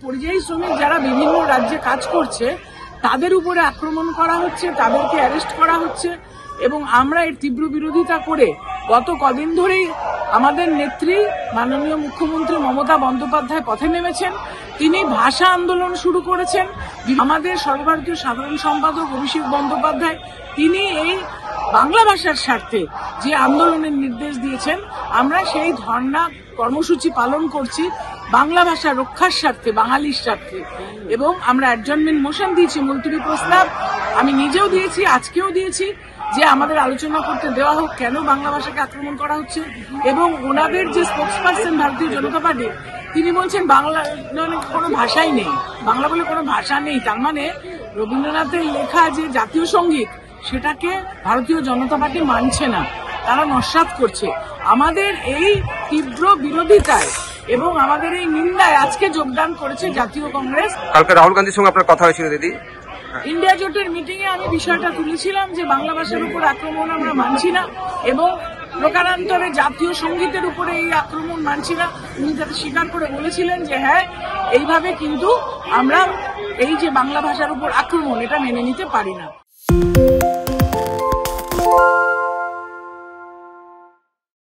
পরিযায়ী শ্রমিক যারা বিভিন্ন রাজ্যে কাজ করছে তাদের উপরে আক্রমণ করা হচ্ছে, তাদেরকে অ্যারেস্ট করা হচ্ছে এবং আমরা এর তীব্র বিরোধিতা করে গত কদিন ধরেই আমাদের নেত্রী মাননীয় মুখ্যমন্ত্রী মমতা বন্দ্যোপাধ্যায় পথে নেমেছেন। তিনি ভাষা আন্দোলন শুরু করেছেন। আমাদের সর্বভারতীয় সাধারণ সম্পাদক অভিষেক বন্দ্যোপাধ্যায় তিনি এই বাংলা ভাষার স্বার্থে যে আন্দোলনের নির্দেশ দিয়েছেন, আমরা সেই ধর্ণা কর্মসূচি পালন করছি বাংলা ভাষা রক্ষার স্বার্থে, বাঙালির স্বার্থে। এবং আমরা অ্যাডজর্নমেন্ট মোশন দিয়েছি, মুলতবি প্রস্তাব আমি নিজেও দিয়েছি, আজকেও দিয়েছি, যে আমাদের আলোচনা করতে দেওয়া হোক কেন বাংলা ভাষাকে আক্রমণ করা হচ্ছে। এবং ওনাদের যে স্পোক্সপারসন ভারতীয় জনতা পার্টি তিনি বলছেন বাংলা কোনো ভাষাই নেই, বাংলা বলে কোনো ভাষা নেই। তার মানে রবীন্দ্রনাথের লেখা যে জাতীয় সঙ্গীত সেটাকে ভারতীয় জনতা পার্টি মানছে না, তারা নস্যাৎ করছে। আমাদের এই তীব্র বিরোধিতায় এবং আমাদের এই নিন্দায় আজকে যোগদান করেছে জাতীয় কংগ্রেস। কালকে রাহুল গান্ধীর সঙ্গে আপনার কথা হয়েছিল দিদি? ইন্ডিয়া জোটের মিটিং এ আমি বিষয়টা তুলেছিলাম যে বাংলা ভাষার উপর আক্রমণ আমরা মানছি না এবং প্রকারান্তরে জাতীয় সঙ্গীতের উপরে এই আক্রমণ মানছি না। উনি যাতে স্বীকার করে বলেছিলেন যে হ্যাঁ, এইভাবে কিন্তু আমরা এই যে বাংলা ভাষার উপর আক্রমণ এটা মেনে নিতে পারি না।